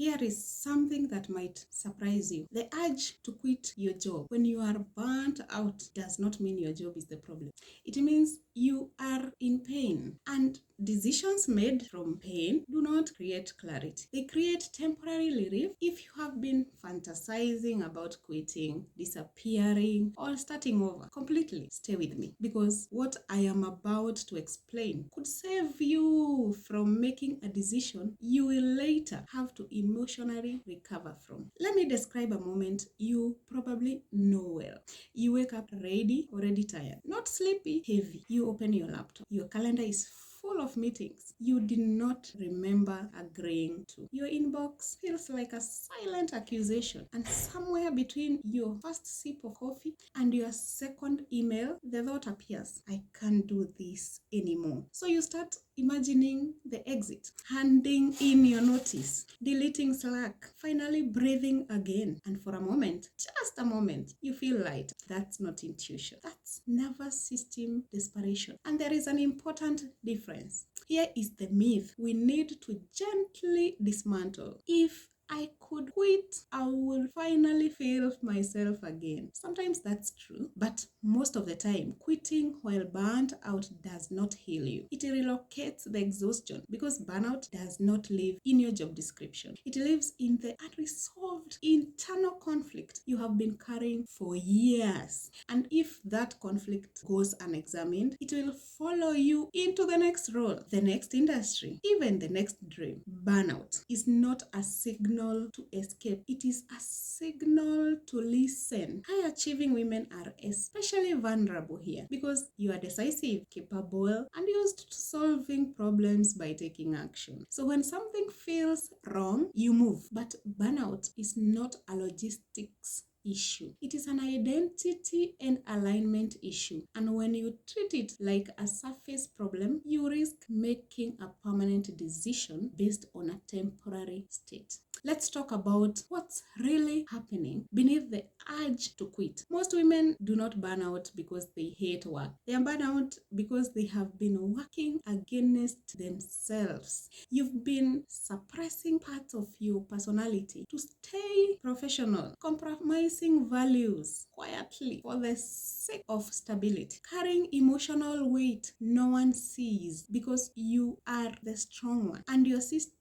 Here is something that might surprise you. The urge to quit your job when you are burnt out does not mean your job is the problem. It means you are in pain, and decisions made from pain do not create clarity. They create temporary relief. If you have been fantasizing about quitting, disappearing, or starting over completely, stay with me, because what I am about to explain could save you from making a decision you will later have to emotionally recover from. Let me describe a moment you probably know well. You wake up ready, already tired, not sleepy, heavy. You open your laptop. Your calendar is full of meetings you did not remember agreeing to. Your inbox feels like a silent accusation, and somewhere between your first sip of coffee and your second email, the thought appears, I can't do this anymore. So you start imagining the exit, handing in your notice, deleting Slack, finally breathing again. And for a moment, just a moment, you feel light. That's not intuition. That's nervous system desperation. And there is an important difference. Here is the myth we need to gently dismantle. If I could quit, I will finally feel myself again. Sometimes that's true, but most of the time, quitting while burnt out does not heal you. It relocates the exhaustion, because burnout does not live in your job description. It lives in the unresolved internal conflict you have been carrying for years. And if that conflict goes unexamined, it will follow you into the next role, the next industry, even the next dream. Burnout is not a signal to escape. It is a signal to listen. High-achieving women are especially vulnerable here, because you are decisive, capable, and used to solving problems by taking action. So when something feels wrong, you move. But burnout is not a logistics issue. It is an identity and alignment issue. And when you treat it like a surface problem, you risk making a permanent decision based on a temporary state. Let's talk about what's really happening beneath the urge to quit. Most women do not burn out because they hate work. They are burnt out because they have been working against themselves. You've been suppressing parts of your personality to stay professional, compromising values quietly for the sake of stability, carrying emotional weight no one sees because you are the strong one, and your system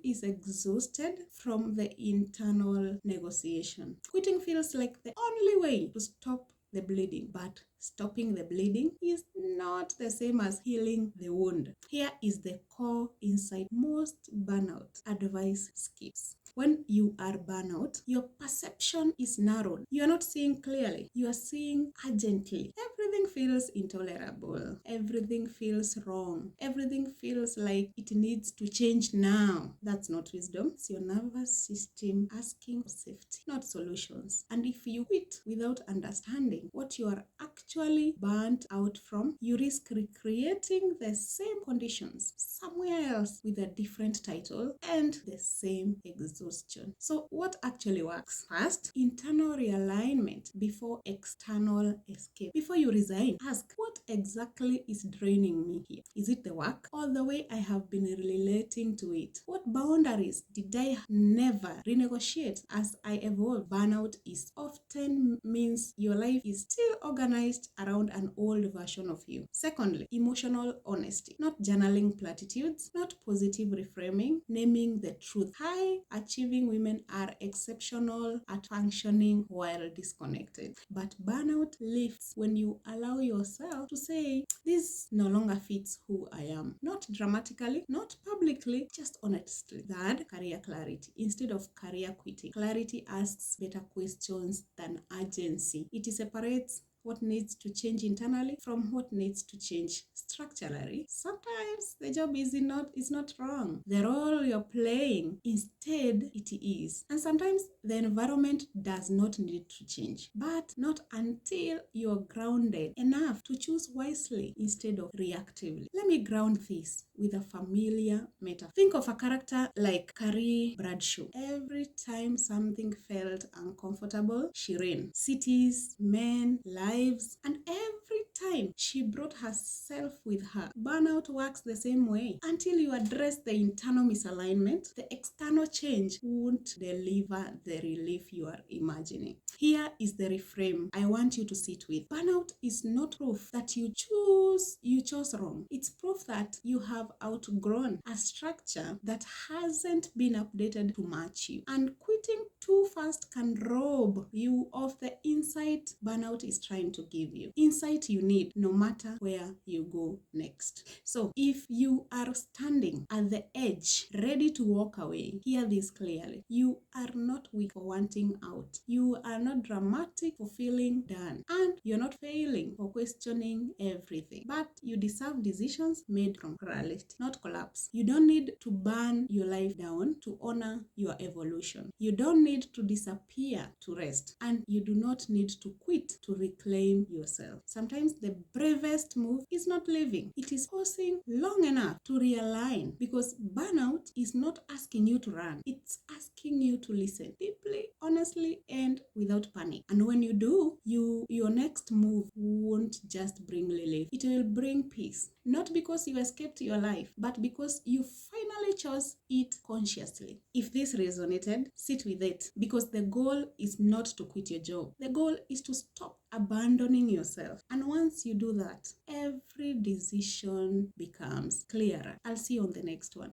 is exhausted from the internal negotiation. Quitting feels like the only way to stop the bleeding, but stopping the bleeding is not the same as healing the wound. Here is the core insight most burnout advice skips. When you are burnout, your perception is narrowed. You are not seeing clearly. You are seeing urgently. Everything feels intolerable. Everything feels wrong. Everything feels like it needs to change now. That's not wisdom. It's your nervous system asking for safety, not solutions. And if you quit without understanding what you are actually burnt out from, you risk recreating the same conditions somewhere else with a different title and the same exhaustion. So what actually works? First, internal realignment before external escape. Before you resign, ask, what exactly is draining me here? Is it the work or the way I have been relating to it? What boundaries did I never renegotiate as I evolve? Burnout is often means your life is still organized around an old version of you. Secondly, emotional honesty. Not journaling platitudes, not positive reframing, naming the truth. High-achieving women are exceptional at functioning while disconnected. But burnout lifts when you allow yourself to say, this no longer fits who I am. Not dramatically, not publicly, just honestly. Third, career clarity. Instead of career quitting, clarity asks better questions than urgency. It separates what needs to change internally from what needs to change structurally. Sometimes the job is not wrong. The role you're playing, instead it is. And sometimes the environment does not need to change, but not until you're grounded enough to choose wisely instead of reactively. Let me ground this with a familiar metaphor. Think of a character like Carrie Bradshaw. Every time something felt uncomfortable, she ran. Cities, men, lives, and every time she brought herself with her. Burnout works the same way. Until you address the internal misalignment, the external change won't deliver the relief you are imagining. Here is the reframe I want you to sit with. Burnout is not proof that you chose wrong. It's proof that you have outgrown a structure that hasn't been updated to match you. And quitting too fast can rob you of the insight burnout is trying to give you. Insight you need no matter where you go next. So if you are standing at the edge, ready to walk away, hear this clearly. You are not weak for wanting out. You are not dramatic for feeling done. And you're not failing for questioning everything. But you deserve decisions made from reality, not collapse. You don't need to burn your life down to honor your evolution. You don't need to disappear to rest. And you do not need to quit to reclaim yourself. Sometimes the bravest move is not leaving. It is pausing long enough to realign, because burnout is not asking you to run. It's asking you to listen deeply, honestly, and without panic. And when you do, your next move won't just bring relief. It will bring peace. Not because you escaped your life, but because you finally chose it consciously. If this resonated, sit with it, because the goal is not to quit your job. The goal is to stop abandoning yourself. And once you do that, every decision becomes clearer. I'll see you on the next one.